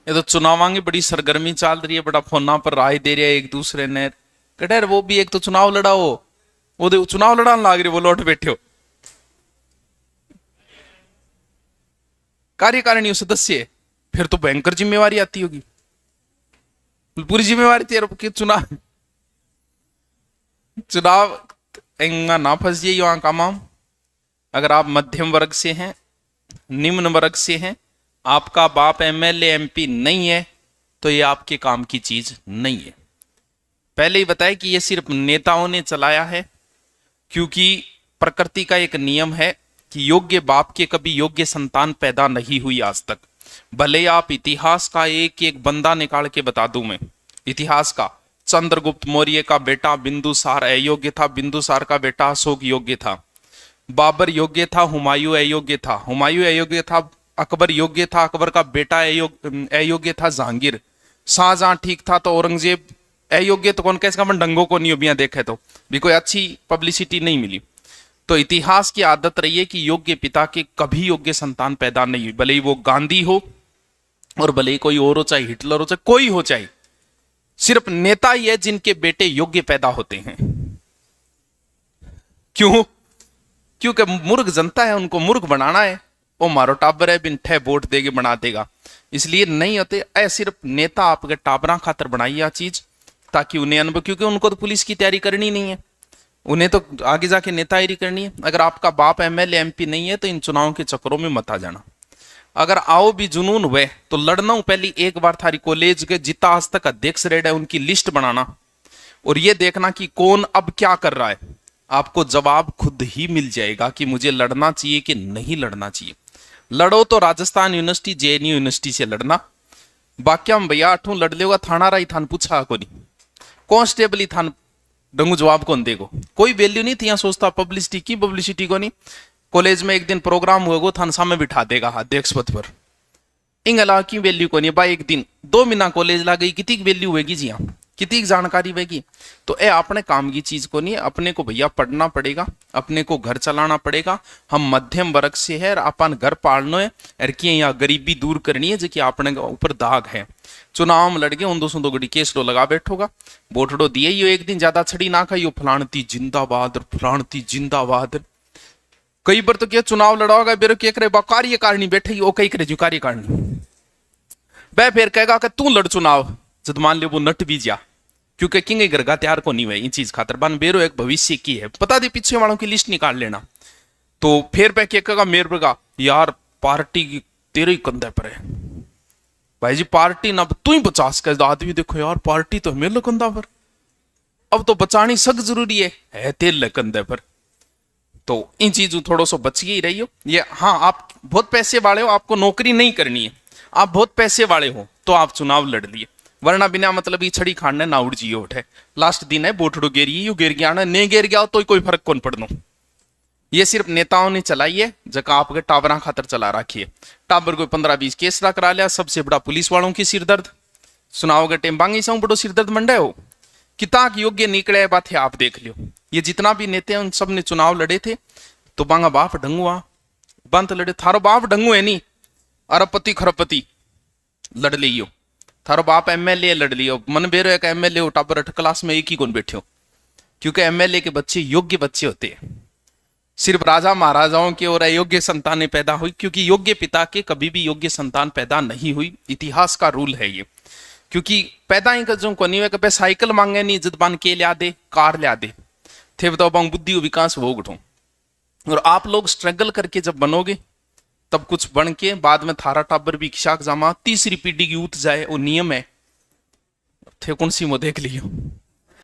ये तो चुनाव की बड़ी सरगर्मी चल रही है, बड़ा फोना पर राय दे रहे हैं एक दूसरे ने। कटर वो भी एक तो चुनाव लड़ाओ, वो चुनाव लड़ाने लाग रही, वो लौट बैठे हो। कार्यकारिणी सदस्य, फिर तो भयंकर जिम्मेवारी आती होगी, पूरी जिम्मेवारी तेरे कि चुनाव चुनाव ना फंस जाइए वहां का माम। अगर आप मध्यम वर्ग से हैं, निम्न वर्ग से हैं, आपका बाप एमएलए एमपी नहीं है, तो ये आपके काम की चीज नहीं है। पहले ही बताया कि ये सिर्फ नेताओं ने चलाया है, क्योंकि प्रकृति का एक नियम है कि योग्य बाप के कभी योग्य संतान पैदा नहीं हुई आज तक। भले आप इतिहास का एक एक बंदा निकाल के बता दूं मैं, इतिहास का चंद्रगुप्त मौर्य का बेटा बिंदुसार अयोग्य था, बिंदुसार का बेटा अशोक योग्य था, बाबर योग्य था, हुमायूं अयोग्य था, हुमायूं अयोग्य था, अकबर योग्य था, अकबर का बेटा अयोग्य था जहांगीर, शाहजहां ठीक था तो औरंगजेब अयोग्य, तो कौन कैसे डंगों को नहीं बिया देखे तो भी कोई अच्छी पब्लिसिटी नहीं मिली। तो इतिहास की आदत रही है कि योग्य पिता के कभी योग्य संतान पैदा नहीं हुई, भले ही वो गांधी हो और भले ही कोई और हो, चाहे हिटलर हो, चाहे कोई हो, चाहे सिर्फ नेता ही है जिनके बेटे योग्य पैदा होते हैं। क्यों? क्योंकि मूर्ख जनता है, उनको मूर्ख बनाना है। वो मारो टाबर है, बिन ठे वोट देगे बना देगा, इसलिए नहीं होते। ऐ सिर्फ नेता आपके टाबरा खातर बनाई यह चीज, ताकि उन्हें अनुभव, क्योंकि उनको तो पुलिस की तैयारी करनी नहीं है, उन्हें तो आगे जाके नेतागिरी करनी है। अगर आपका बाप एमएलए एमपी नहीं है तो इन चुनाव के चक्करों में मत आ जाना। अगर आओ भी जुनून हुए तो लड़ना हूं, पहले एक बार थारी कॉलेज के जितना आज तक अध्यक्ष रेड है उनकी लिस्ट बनाना, और ये देखना कि कौन अब क्या कर रहा है। आपको जवाब खुद ही मिल जाएगा कि मुझे लड़ना चाहिए कि नहीं लड़ना चाहिए। लड़ो तो राजस्थान यूनिवर्सिटी जेएनयू यूनिवर्सिटी से लड़ना, बाकी हम भैया अठू लड़ लेगा थाना राई थान पूछा को नहीं, कांस्टेबल ही थान डंगू जवाब कौन देगो, कोई वैल्यू नहीं थी। यहाँ सोचता पब्लिसिटी की, पब्लिसिटी को नहीं। कॉलेज में एक दिन प्रोग्राम हुएगा, थान सामने बिठा देगा अध्यक्ष पद पर, इंग अलावा की वैल्यू को नहीं। भाई एक दिन 2 महीना कॉलेज ला गई, कितनी वैल्यू होगी जी, यहाँ कितनी जानकारी होगी। तो ए अपने काम की चीज को नहीं, अपने को भैया पढ़ना पड़ेगा, अपने को घर चलाना पड़ेगा। हम मध्यम वर्ग से है, अपन घर पालना है, और यहाँ गरीबी दूर करनी है, जो कि अपने ऊपर दाग है। चुनाव में लड़ गए, उन 200 गड़ी केस लो लगा बैठोगा, वोटड़ो दिए यो एक दिन ज्यादा छड़ी ना खाइयो, फलानती जिंदाबाद, फलानती जिंदाबाद। कई बार तो क्या चुनाव लड़ाओगा बेरो क्या करे, कार्यकारिणी बैठे वो कई करे जो कार्यकारिणी वह फिर कहेगा कि तू लड़ चुनाव, जब मान लियो वो नट भी जा, क्योंकि किंग घर का तैयार को नहीं हुआ इन चीज खातर। बन बेरो एक भविष्य की है, बता दे पीछे वालों की लिस्ट निकाल लेना। तो फिर पे क्या कहेगा मेरे का यार पार्टी की तेरे ही कंधे पर है भाई जी, पार्टी ना तू ही 50 का आदमी देखो यार, पार्टी तो मेरे कंधा पर, अब तो बचानी सख्त जरूरी है तेरे कंधे पर। तो इन चीजों थोड़ा सा बच ही रही हो। ये हाँ, आप बहुत पैसे वाले हो, आपको नौकरी नहीं करनी है, आप बहुत पैसे वाले हो तो आप चुनाव लड़ लिए, वरना बिना मतलब ये छड़ी खाने ना उड़ जियो उठे। लास्ट दिन है बोटड़ो गेरिए, यू गिर गया ना, नहीं गिर गया तो कोई फर्क कौन पड़नो। ये सिर्फ नेताओं ने चलाई है, जगह आपके टाबरा खातर चला रखी है। टाबर को 15-20 केस करा लिया, सबसे बड़ा पुलिस वालों की सिरदर्द सुनाओगे टेम बांगी से बड़ो सिरदर्द मंडे हो किता योग्य निकले बात है। आप देख लियो, ये जितना भी नेता हैं उन सब ने चुनाव लड़े थे, तो बांगा बाप डंगुआ बंत लड़े, थारो बाप डंगू है नहीं, अरबपति खरबपति लड़ लियो, थारो बाप एमएलए लड़ लियो, मन बेरो एक एमएलए हो, टाबर 8 क्लास में एक ही कौन बैठे हो, क्योंकि एमएलए के बच्चे योग्य बच्चे होते हैं। सिर्फ राजा महाराजाओं के और अयोग्य संतानें पैदा हुई, क्योंकि योग्य पिता के कभी भी योग्य संतान पैदा नहीं हुई। इतिहास का रूल है ये, क्योंकि पैदा ही जो को नहीं हुआ, साइकिल मांगे नहीं इज्जत बन के लिया दे, कार लिया दे थे, बताओ बुद्धि विकास हो उठो। और आप लोग स्ट्रगल करके जब बनोगे तब कुछ बन के बाद में थारा टाबर भी खिशाक जामा तीसरी पीढ़ी की ऊत जाए, वो नियम है थे कौन सी मो देख लियो।